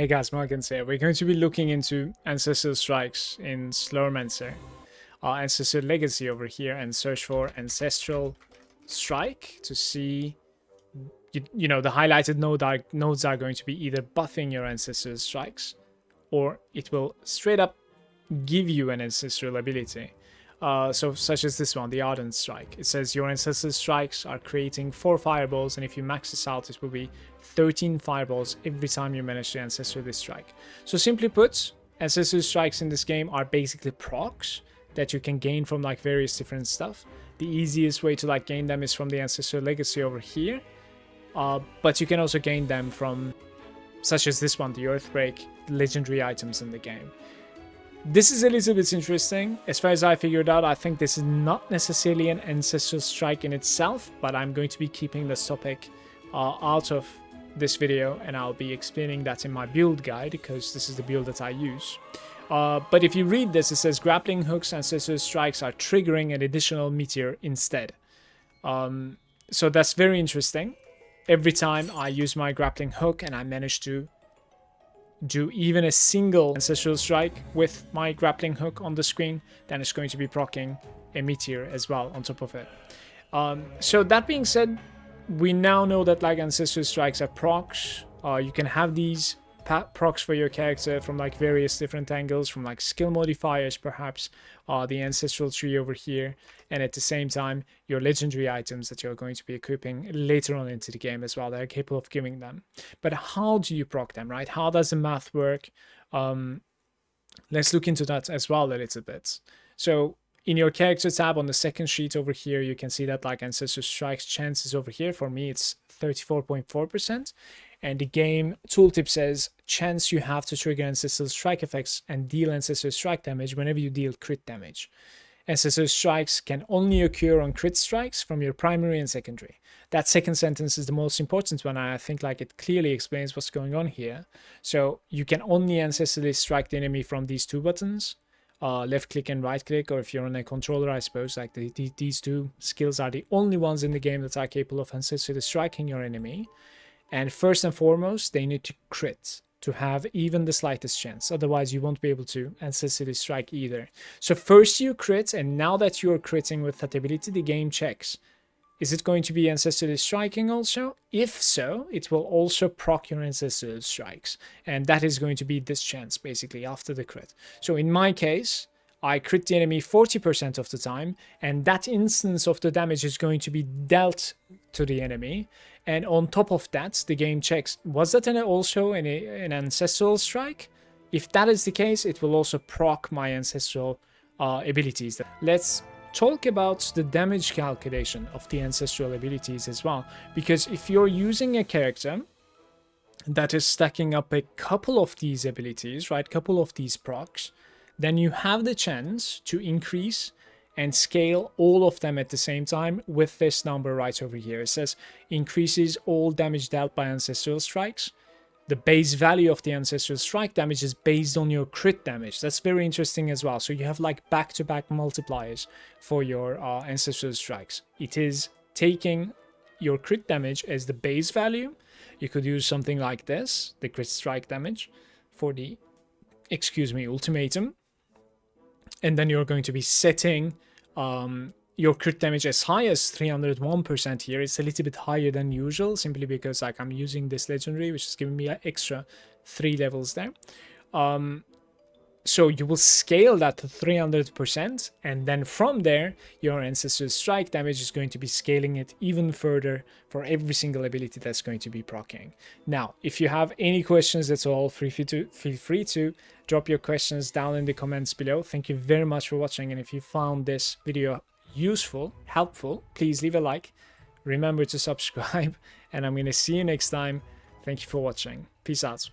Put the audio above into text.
Hey guys, Malagant here. We're going to be looking into Ancestral Strikes in Slormancer, Ancestral Legacy over here, and search for Ancestral Strike to see, you know, the highlighted nodes are going to be either buffing your Ancestral Strikes, or it will straight up give you an Ancestral ability. So such as this one, the Ardent Strike. It says your Ancestral Strikes are creating 4 fireballs, and if you max this out, it will be 13 fireballs every time you manage to Ancestrally Strike. So simply put, Ancestral Strikes in this game are basically procs that you can gain from like various different stuff. The easiest way to like gain them is from the Ancestral Legacy over here, but you can also gain them from such as this one, the Earthbreak, legendary items in the game. This is a little bit interesting. As far as I figured out, I think this is not necessarily an Ancestral Strike in itself, but I'm going to be keeping this topic out of this video, and I'll be explaining that in my build guide, because this is the build that I use. But if you read this, it says grappling hooks, Ancestral Strikes are triggering an additional meteor instead. So that's very interesting. Every time I use my grappling hook and I manage to do even a single Ancestral Strike with my grappling hook on the screen, then it's going to be proccing a meteor as well on top of it. So that being said, we now know that like Ancestral Strikes are procs. You can have these procs for your character from like various different angles, from like skill modifiers perhaps, the ancestral tree over here, and at the same time your legendary items that you're going to be equipping later on into the game as well. They're capable of giving them. But how do you proc them, right? How does the math work? Let's look into that as well a little bit. So in your character tab on the second sheet over here, you can see that like Ancestral Strikes chances over here. For me, it's 34.4%. And the game tooltip says chance you have to trigger Ancestral Strike effects and deal Ancestral Strike damage whenever you deal crit damage. Ancestral Strikes can only occur on crit strikes from your primary and secondary. That second sentence is the most important one. I think like it clearly explains what's going on here. So you can only ancestrally strike the enemy from these two buttons, left click and right click, or if you're on a controller, I suppose like these two skills are the only ones in the game that are capable of ancestrally striking your enemy. And first and foremost, they need to crit to have even the slightest chance. Otherwise, you won't be able to ancestrally strike either. So first you crit, and now that you're critting with that ability, the game checks. Is it going to be ancestrally striking also? If so, it will also proc your ancestral strikes. And that is going to be this chance, basically, after the crit. So in my case, I crit the enemy 40% of the time, and that instance of the damage is going to be dealt to the enemy. And on top of that, the game checks, was that also an ancestral strike? If that is the case, it will also proc my ancestral abilities. Let's talk about the damage calculation of the ancestral abilities as well. Because if you're using a character that is stacking up a couple of these abilities, right, couple of these procs, then you have the chance to increase and scale all of them at the same time with this number right over here. It says increases all damage dealt by Ancestral Strikes. The base value of the Ancestral Strike damage is based on your crit damage. That's very interesting as well. So you have like back-to-back multipliers for your Ancestral Strikes. It is taking your crit damage as the base value. You could use something like this, the crit strike damage for the, ultimatum. And then you're going to be setting your crit damage as high as 301% here. It's a little bit higher than usual, simply because like I'm using this legendary, which is giving me an extra 3 levels there. So you will scale that to 300%, and then from there, your Ancestral Strike damage is going to be scaling it even further for every single ability that's going to be proccing. Now, if you have any questions at all, feel free to drop your questions down in the comments below. Thank you very much for watching, and if you found this video useful, helpful, please leave a like. Remember to subscribe, and I'm going to see you next time. Thank you for watching. Peace out.